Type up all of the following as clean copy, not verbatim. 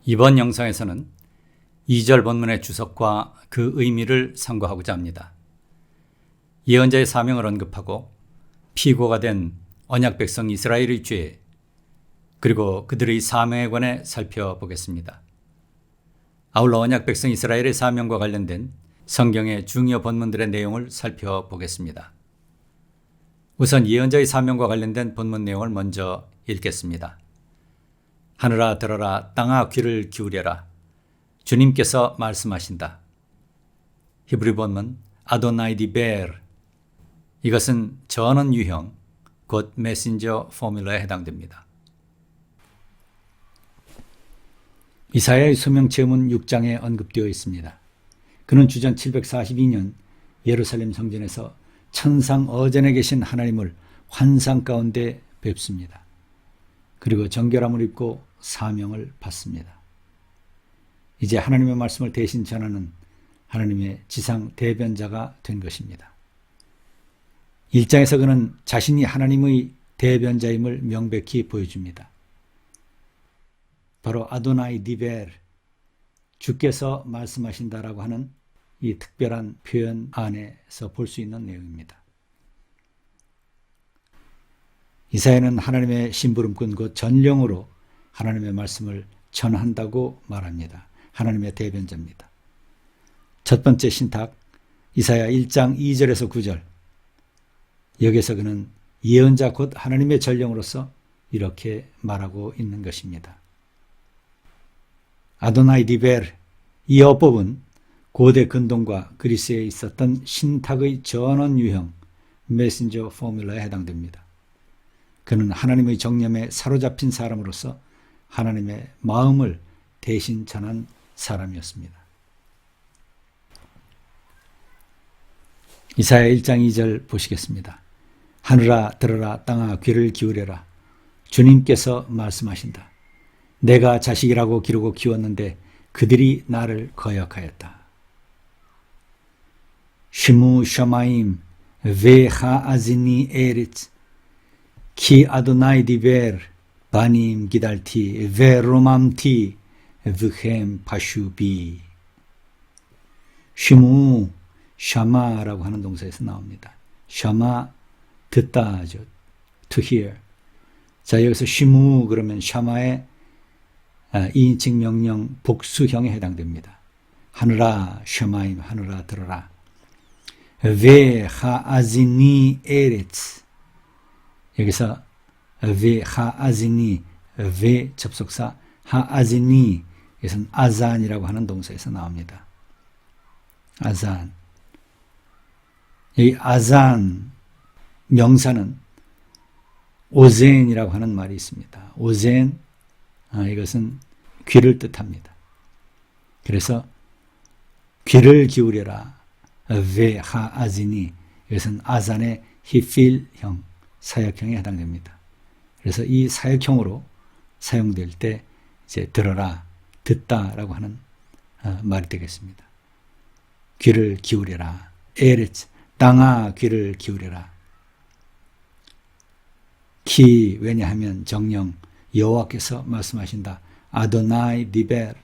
이번 영상에서는 2절 본문의 주석과 그 의미를 상고하고자 합니다. 예언자의 사명을 언급하고 피고가 된 언약 백성 이스라엘의 죄, 그리고 그들의 사명에 관해 살펴보겠습니다. 아울러 언약 백성 이스라엘의 사명과 관련된 성경의 중요 본문들의 내용을 살펴보겠습니다. 우선 예언자의 사명과 관련된 본문 내용을 먼저 읽겠습니다. 하늘아 들어라, 땅아 귀를 기울여라. 주님께서 말씀하신다. 히브리 본문 아도나이 디베르. 이것은 전원 유형, 곧 메신저 포뮬러에 해당됩니다. 이사야의 소명 체험은 6장에 언급되어 있습니다. 그는 주전 742년 예루살렘 성전에서 천상 어전에 계신 하나님을 환상 가운데 뵙습니다. 그리고 정결함을 입고 사명을 받습니다. 이제 하나님의 말씀을 대신 전하는 하나님의 지상 대변자가 된 것입니다. 1장에서 그는 자신이 하나님의 대변자임을 명백히 보여줍니다. 바로 아도나이 디베르, 주께서 말씀하신다라고 하는 이 특별한 표현 안에서 볼 수 있는 내용입니다. 이사야는 하나님의 심부름꾼 곧 전령으로 하나님의 말씀을 전한다고 말합니다. 하나님의 대변자입니다. 첫 번째 신탁 이사야 1장 2절에서 9절, 여기서 그는 예언자 곧 하나님의 전령으로서 이렇게 말하고 있는 것입니다. 아도나이 디베르, 이 어법은 고대 근동과 그리스에 있었던 신탁의 전원 유형 메신저 포뮬러에 해당됩니다. 그는 하나님의 정념에 사로잡힌 사람으로서 하나님의 마음을 대신 전한 사람이었습니다. 이사야 1장 2절 보시겠습니다. 하늘아 들어라, 땅아 귀를 기울여라. 주님께서 말씀하신다. 내가 자식이라고 기르고 키웠는데 그들이 나를 거역하였다. 시무 샤마임 베하아즈니 에릿 키 아도나이 디베르 바님 기달티 베로맘티 브햄 파슈비. 시무 샤마라고 하는 동사에서 나옵니다. 샤마 듣다죠. to hear. 자, 여기서 시무 그러면 샤마의 2인칭 명령 복수형에 해당됩니다. 하늘아 샤마임, 하늘아 들어라. 베 하아즈니 에레츠. 여기서 베 하아즈니, 베 접속사, 하아즈니, 이것은 아잔이라고 하는 동사에서 나옵니다. 아잔. 이 아잔 명사는 오젠이라고 하는 말이 있습니다. 오젠, 이것은 귀를 뜻합니다. 그래서 귀를 기울여라. 베 하아즈니, 이것은 아잔의 히필형, 사역형에 해당됩니다. 그래서 이 사역형으로 사용될 때 이제 들어라, 듣다라고 하는 말이 되겠습니다. 귀를 기울여라. 에레츠, 땅아 귀를 기울여라. 키, 왜냐하면 정령 여호와께서 말씀하신다. 아도나이 디베르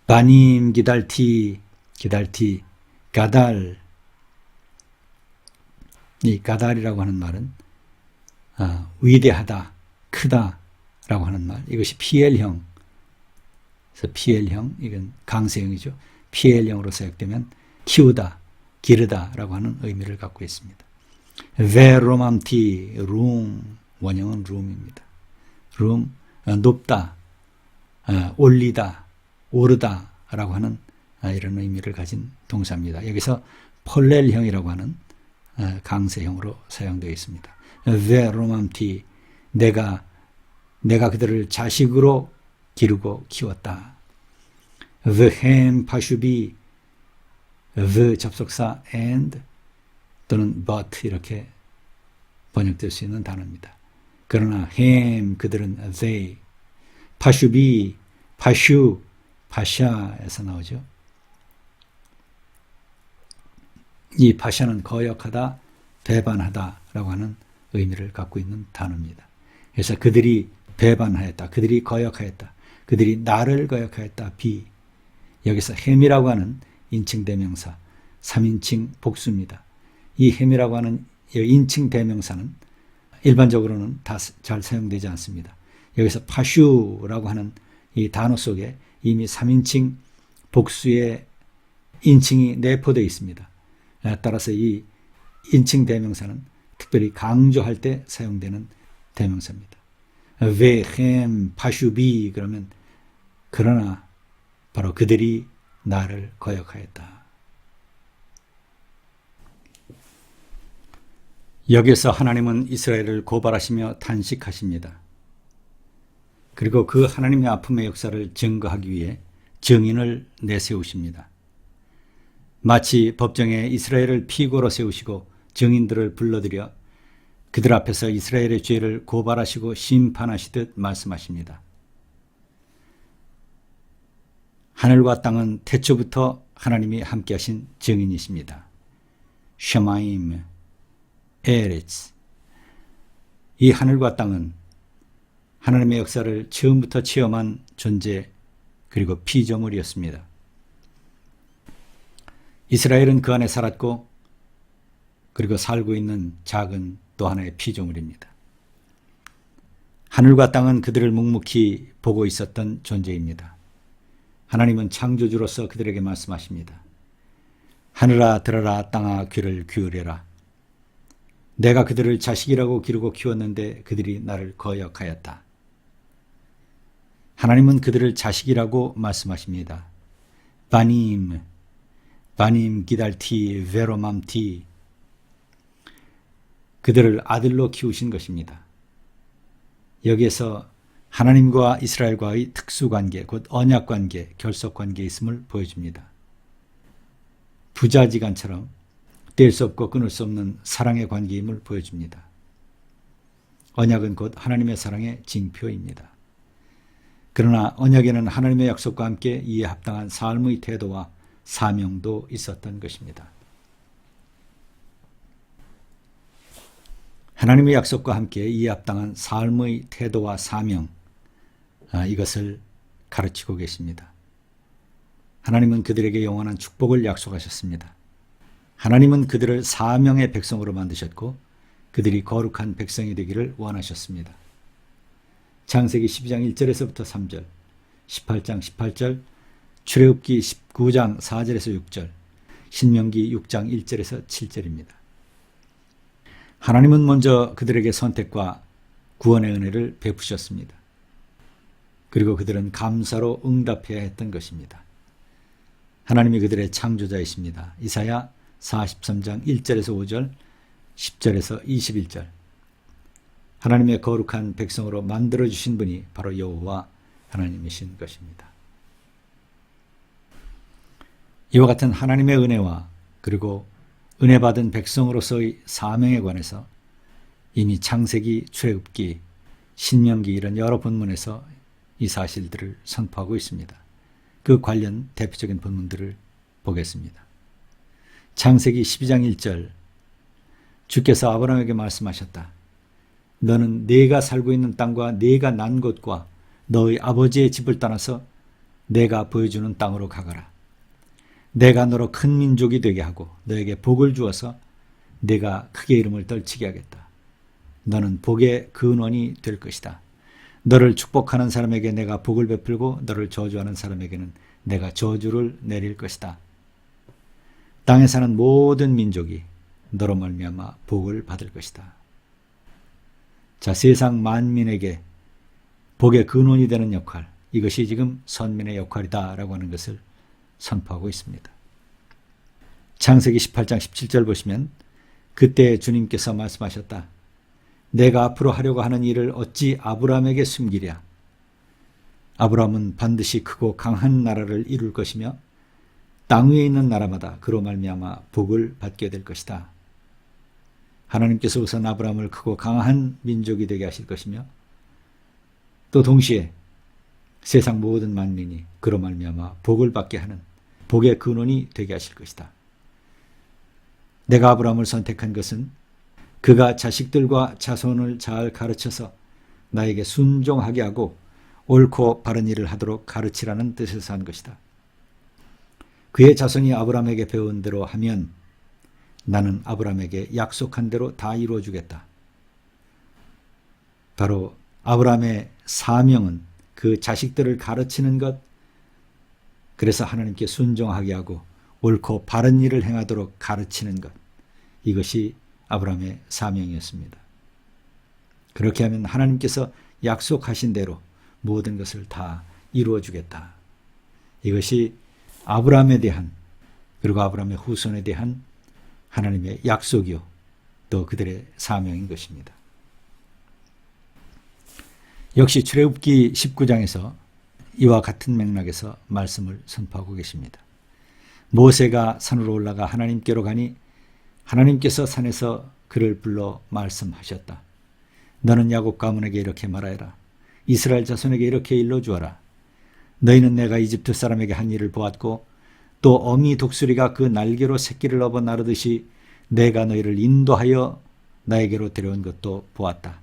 바님 기달티, 기달티 가달. 이 가달이라고 하는 말은 위대하다, 크다라고 하는 말. 이것이 PL형, 그래서 PL형, 이건 강세형이죠. PL형으로 사용되면 키우다, 기르다라고 하는 의미를 갖고 있습니다. 베로맘티, 룸, 원형은 룸입니다. 룸, 높다, 올리다, 오르다라고 하는 이런 의미를 가진 동사입니다. 여기서 폴렐형이라고 하는 강세형으로 사용되어 있습니다. 베로맘티, 내가 그들을 자식으로 기르고 키웠다. 베햄 파슈비, the 접속사 and 또는 but 이렇게 번역될 수 있는 단어입니다. 그러나 햄 그들은 they, 파슈비, 파슈, 파샤에서 나오죠. 이 파샤는 거역하다, 배반하다라고 하는 의미를 갖고 있는 단어입니다. 그래서 그들이 배반하였다, 그들이 거역하였다, 그들이 나를 거역하였다. 비. 여기서 햄이라고 하는 인칭 대명사, 3인칭 복수입니다. 이 햄이라고 하는 인칭 대명사는 일반적으로는 다 잘 사용되지 않습니다. 여기서 파슈라고 하는 이 단어 속에 이미 3인칭 복수의 인칭이 내포되어 있습니다. 따라서 이 인칭 대명사는 특별히 강조할 때 사용되는 대명사입니다. 베햄 파슈비 그러면 그러나 바로 그들이 나를 거역하였다. 여기서 하나님은 이스라엘을 고발하시며 탄식하십니다. 그리고 그 하나님의 아픔의 역사를 증거하기 위해 증인을 내세우십니다. 마치 법정에 이스라엘을 피고로 세우시고 증인들을 불러들여 그들 앞에서 이스라엘의 죄를 고발하시고 심판하시듯 말씀하십니다. 하늘과 땅은 태초부터 하나님이 함께하신 증인이십니다. 샤마임, 에레츠. 이 하늘과 땅은 하나님의 역사를 처음부터 체험한 존재 그리고 피조물이었습니다. 이스라엘은 그 안에 살았고 그리고 살고 있는 작은 또 하나의 피조물입니다. 하늘과 땅은 그들을 묵묵히 보고 있었던 존재입니다. 하나님은 창조주로서 그들에게 말씀하십니다. 하늘아 들어라 땅아 귀를 기울여라. 내가 그들을 자식이라고 기르고 키웠는데 그들이 나를 거역하였다. 하나님은 그들을 자식이라고 말씀하십니다. 바님 기달티 베로맘티. 그들을 아들로 키우신 것입니다. 여기에서 하나님과 이스라엘과의 특수관계, 곧 언약관계, 결속관계에 있음을 보여줍니다. 부자지간처럼 뗄 수 없고 끊을 수 없는 사랑의 관계임을 보여줍니다. 언약은 곧 하나님의 사랑의 징표입니다. 그러나 언약에는 하나님의 약속과 함께 이에 합당한 삶의 태도와 사명도 있었던 것입니다. 하나님의 약속과 함께 이에 합당한 삶의 태도와 사명, 이것을 가르치고 계십니다. 하나님은 그들에게 영원한 축복을 약속하셨습니다. 하나님은 그들을 사명의 백성으로 만드셨고 그들이 거룩한 백성이 되기를 원하셨습니다. 창세기 12장 1절에서부터 3절, 18장 18절, 출애굽기 19장 4절에서 6절, 신명기 6장 1절에서 7절입니다. 하나님은 먼저 그들에게 선택과 구원의 은혜를 베푸셨습니다. 그리고 그들은 감사로 응답해야 했던 것입니다. 하나님이 그들의 창조자이십니다. 이사야 43장 1절에서 5절, 10절에서 21절. 하나님의 거룩한 백성으로 만들어주신 분이 바로 여호와 하나님이신 것입니다. 이와 같은 하나님의 은혜와 그리고 은혜 받은 백성으로서의 사명에 관해서 이미 창세기, 출애굽기, 신명기 이런 여러 본문에서 이 사실들을 선포하고 있습니다. 그 관련 대표적인 본문들을 보겠습니다. 창세기 12장 1절, 주께서 아브라함에게 말씀하셨다. 너는 네가 살고 있는 땅과 네가 난 곳과 너의 아버지의 집을 떠나서 내가 보여주는 땅으로 가거라. 내가 너로 큰 민족이 되게 하고 너에게 복을 주어서 내가 크게 이름을 떨치게 하겠다. 너는 복의 근원이 될 것이다. 너를 축복하는 사람에게 내가 복을 베풀고 너를 저주하는 사람에게는 내가 저주를 내릴 것이다. 땅에 사는 모든 민족이 너로 말미암아 복을 받을 것이다. 자, 세상 만민에게 복의 근원이 되는 역할, 이것이 지금 선민의 역할이다라고 하는 것을 선포하고 있습니다. 창세기 18장 17절 보시면 그때 주님께서 말씀하셨다. 내가 앞으로 하려고 하는 일을 어찌 아브라함에게 숨기랴. 아브라함은 반드시 크고 강한 나라를 이룰 것이며 땅 위에 있는 나라마다 그로 말미암아 복을 받게 될 것이다. 하나님께서 우선 아브라함을 크고 강한 민족이 되게 하실 것이며 또 동시에 세상 모든 만민이 그로 말미암아 복을 받게 하는 복의 근원이 되게 하실 것이다. 내가 아브라함을 선택한 것은 그가 자식들과 자손을 잘 가르쳐서 나에게 순종하게 하고 옳고 바른 일을 하도록 가르치라는 뜻에서 한 것이다. 그의 자손이 아브라함에게 배운 대로 하면 나는 아브라함에게 약속한 대로 다 이루어 주겠다. 바로 아브라함의 사명은 그 자식들을 가르치는 것, 그래서 하나님께 순종하게 하고 옳고 바른 일을 행하도록 가르치는 것, 이것이 아브라함의 사명이었습니다. 그렇게 하면 하나님께서 약속하신 대로 모든 것을 다 이루어 주겠다. 이것이 아브라함에 대한, 그리고 아브라함의 후손에 대한 하나님의 약속이요 또 그들의 사명인 것입니다. 역시 출애굽기 19장에서 이와 같은 맥락에서 말씀을 선포하고 계십니다. 모세가 산으로 올라가 하나님께로 가니 하나님께서 산에서 그를 불러 말씀하셨다. 너는 야곱 가문에게 이렇게 말하여라. 이스라엘 자손에게 이렇게 일러주어라. 너희는 내가 이집트 사람에게 한 일을 보았고 또 어미 독수리가 그 날개로 새끼를 업어 나르듯이 내가 너희를 인도하여 나에게로 데려온 것도 보았다.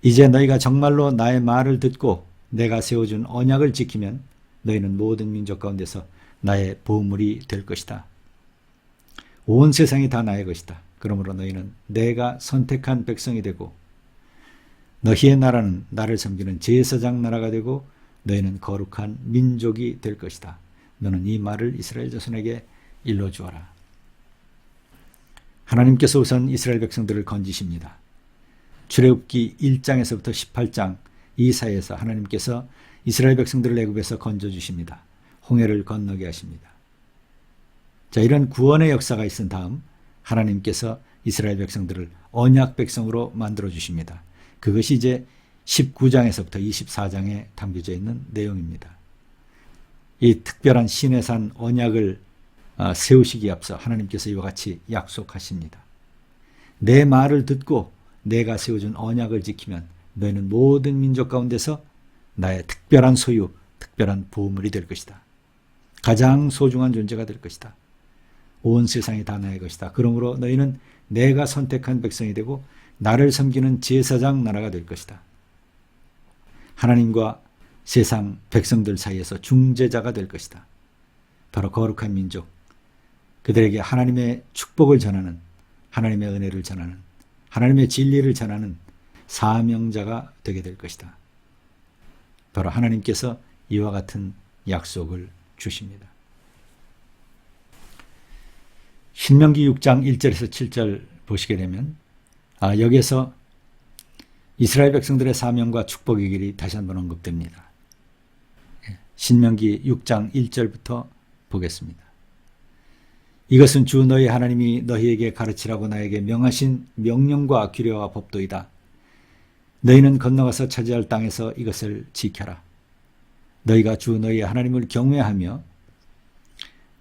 이제 너희가 정말로 나의 말을 듣고 내가 세워준 언약을 지키면 너희는 모든 민족 가운데서 나의 보물이 될 것이다. 온 세상이 다 나의 것이다. 그러므로 너희는 내가 선택한 백성이 되고 너희의 나라는 나를 섬기는 제사장 나라가 되고 너희는 거룩한 민족이 될 것이다. 너는 이 말을 이스라엘 자손에게 일러주어라. 하나님께서 우선 이스라엘 백성들을 건지십니다. 출애굽기 1장에서부터 18장 이 사이에서 하나님께서 이스라엘 백성들을 애굽에서 건져주십니다. 홍해를 건너게 하십니다. 자, 이런 구원의 역사가 있은 다음 하나님께서 이스라엘 백성들을 언약 백성으로 만들어 주십니다. 그것이 이제 19장에서부터 24장에 담겨져 있는 내용입니다. 이 특별한 시내산 언약을 세우시기에 앞서 하나님께서 이와 같이 약속하십니다. 내 말을 듣고 내가 세워준 언약을 지키면 너희는 모든 민족 가운데서 나의 특별한 소유, 특별한 보물이 될 것이다. 가장 소중한 존재가 될 것이다. 온 세상이 다 나의 것이다. 그러므로 너희는 내가 선택한 백성이 되고 나를 섬기는 제사장 나라가 될 것이다. 하나님과 세상 백성들 사이에서 중재자가 될 것이다. 바로 거룩한 민족, 그들에게 하나님의 축복을 전하는, 하나님의 은혜를 전하는, 하나님의 진리를 전하는 사명자가 되게 될 것이다. 바로 하나님께서 이와 같은 약속을 주십니다. 신명기 6장 1절에서 7절 보시게 되면 여기에서 이스라엘 백성들의 사명과 축복의 길이 다시 한번 언급됩니다. 신명기 6장 1절부터 보겠습니다. 이것은 주 너희 하나님이 너희에게 가르치라고 나에게 명하신 명령과 규례와 법도이다. 너희는 건너가서 차지할 땅에서 이것을 지켜라. 너희가 주 너희 하나님을 경외하며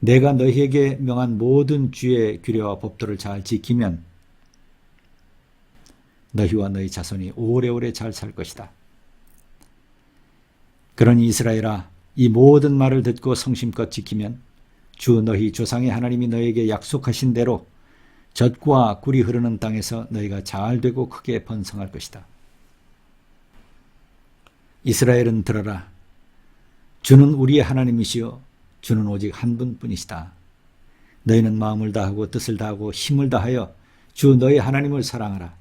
내가 너희에게 명한 모든 주의 규례와 법도를 잘 지키면 너희와 너희 자손이 오래오래 잘 살 것이다. 그러니 이스라엘아, 이 모든 말을 듣고 성심껏 지키면 주 너희 조상의 하나님이 너희에게 약속하신 대로 젖과 꿀이 흐르는 땅에서 너희가 잘 되고 크게 번성할 것이다. 이스라엘은 들어라. 주는 우리의 하나님이시요 주는 오직 한 분뿐이시다. 너희는 마음을 다하고 뜻을 다하고 힘을 다하여 주 너희 하나님을 사랑하라.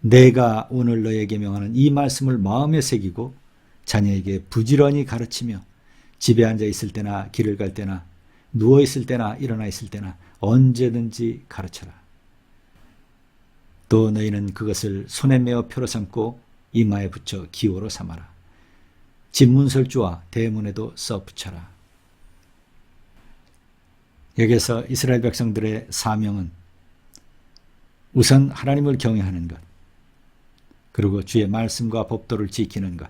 내가 오늘 너희에게 명하는 이 말씀을 마음에 새기고 자녀에게 부지런히 가르치며 집에 앉아 있을 때나 길을 갈 때나 누워 있을 때나 일어나 있을 때나 언제든지 가르쳐라. 또 너희는 그것을 손에 메어 표로 삼고 이마에 붙여 기호로 삼아라. 집 문설주와 대문에도 써 붙여라. 여기서 이스라엘 백성들의 사명은 우선 하나님을 경외하는 것, 그리고 주의 말씀과 법도를 지키는 것,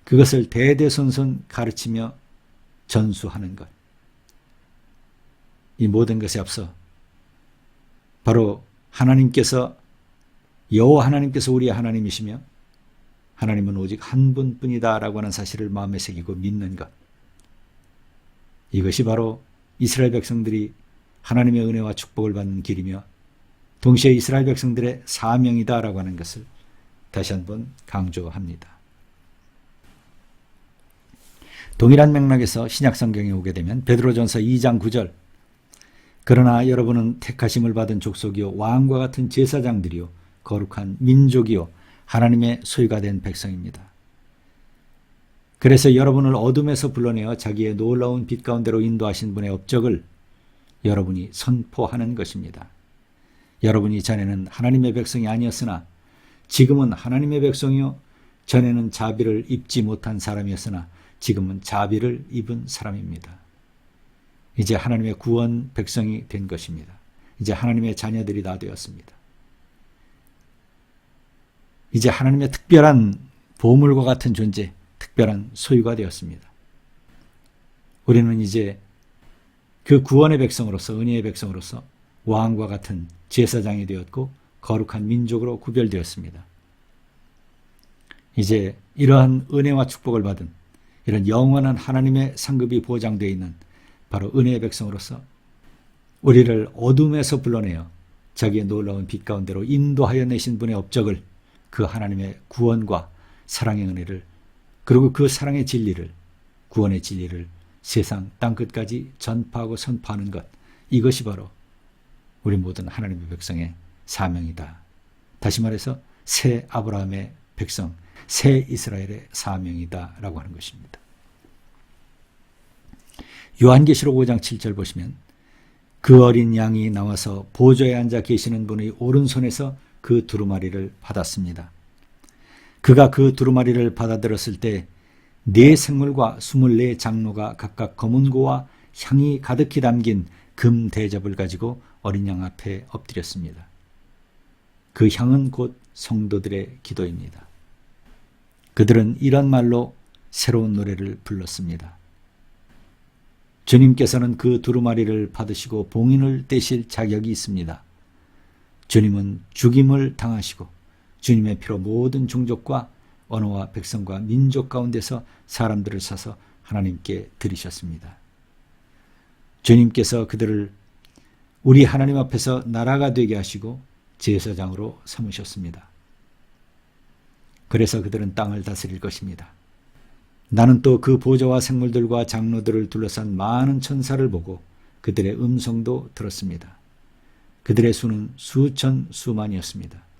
그것을 대대손손 가르치며 전수하는 것. 이 모든 것에 앞서 바로 하나님께서, 여호와 하나님께서 우리의 하나님이시며 하나님은 오직 한 분뿐이다 라고 하는 사실을 마음에 새기고 믿는 것. 이것이 바로 이스라엘 백성들이 하나님의 은혜와 축복을 받는 길이며 동시에 이스라엘 백성들의 사명이다 라고 하는 것을 다시 한번 강조합니다. 동일한 맥락에서 신약 성경에 오게 되면 베드로전서 2장 9절 그러나 여러분은 택하심을 받은 족속이요 왕과 같은 제사장들이요 거룩한 민족이요 하나님의 소유가 된 백성입니다. 그래서 여러분을 어둠에서 불러내어 자기의 놀라운 빛 가운데로 인도하신 분의 업적을 여러분이 선포하는 것입니다. 여러분이 전에는 하나님의 백성이 아니었으나 지금은 하나님의 백성이요 전에는 자비를 입지 못한 사람이었으나 지금은 자비를 입은 사람입니다. 이제 하나님의 구원 백성이 된 것입니다. 이제 하나님의 자녀들이 다 되었습니다. 이제 하나님의 특별한 보물과 같은 존재, 특별한 소유가 되었습니다. 우리는 이제 그 구원의 백성으로서 은혜의 백성으로서 왕과 같은 제사장이 되었고 거룩한 민족으로 구별되었습니다. 이제 이러한 은혜와 축복을 받은 이런 영원한 하나님의 상급이 보장되어 있는 바로 은혜의 백성으로서 우리를 어둠에서 불러내어 자기의 놀라운 빛 가운데로 인도하여 내신 분의 업적을 그 하나님의 구원과 사랑의 은혜를 그리고 그 사랑의 진리를 구원의 진리를 세상 땅끝까지 전파하고 선포하는 것 이것이 바로 우리 모든 하나님의 백성의 사명이다. 다시 말해서 새 아브라함의 백성 새 이스라엘의 사명이다 라고 하는 것입니다. 요한계시록 5장 7절 보시면 그 어린 양이 나와서 보좌에 앉아 계시는 분의 오른손에서 그 두루마리를 받았습니다. 그가 그 두루마리를 받아들었을 때 네 생물과 24 장로가 각각 검은 고와 향이 가득히 담긴 금 대접을 가지고 어린 양 앞에 엎드렸습니다. 그 향은 곧 성도들의 기도입니다. 그들은 이런 말로 새로운 노래를 불렀습니다. 주님께서는 그 두루마리를 받으시고 봉인을 떼실 자격이 있습니다. 주님은 죽임을 당하시고 주님의 피로 모든 종족과 언어와 백성과 민족 가운데서 사람들을 사서 하나님께 드리셨습니다. 주님께서 그들을 우리 하나님 앞에서 나라가 되게 하시고 제사장으로 삼으셨습니다. 그래서 그들은 땅을 다스릴 것입니다. 나는 또 그 보좌와 생물들과 장로들을 둘러싼 많은 천사를 보고 그들의 음성도 들었습니다. 그들의 수는 수천 수만이었습니다.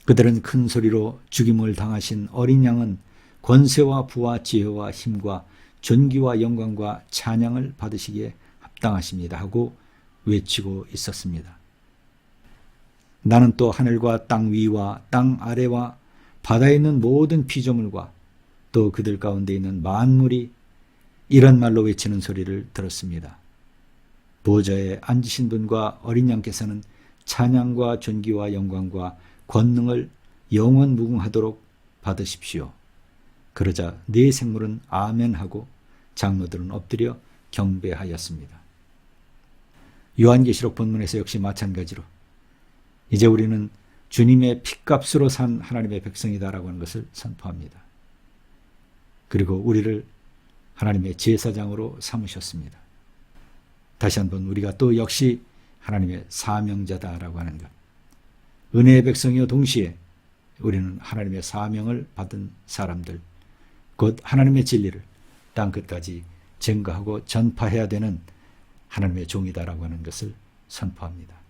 그들은 큰 소리로 죽임을 당하신 어린 양은 권세와 부와 지혜와 힘과 존귀와 영광과 찬양을 받으시기에 합당하십니다 하고 외치고 있었습니다. 나는 또 하늘과 땅 위와 땅 아래와 바다에 있는 모든 피조물과 또 그들 가운데 있는 만물이 이런 말로 외치는 소리를 들었습니다. 보좌에 앉으신 분과 어린 양께서는 찬양과 존귀와 영광과 권능을 영원 무궁하도록 받으십시오. 그러자 네 생물은 아멘하고 장로들은 엎드려 경배하였습니다. 요한계시록 본문에서 역시 마찬가지로 이제 우리는 주님의 핏값으로 산 하나님의 백성이다라고 하는 것을 선포합니다. 그리고 우리를 하나님의 제사장으로 삼으셨습니다. 다시 한번 우리가 또 역시 하나님의 사명자다라고 하는 것. 은혜의 백성이요 동시에 우리는 하나님의 사명을 받은 사람들, 곧 하나님의 진리를 땅끝까지 증거하고 전파해야 되는 하나님의 종이다라고 하는 것을 선포합니다.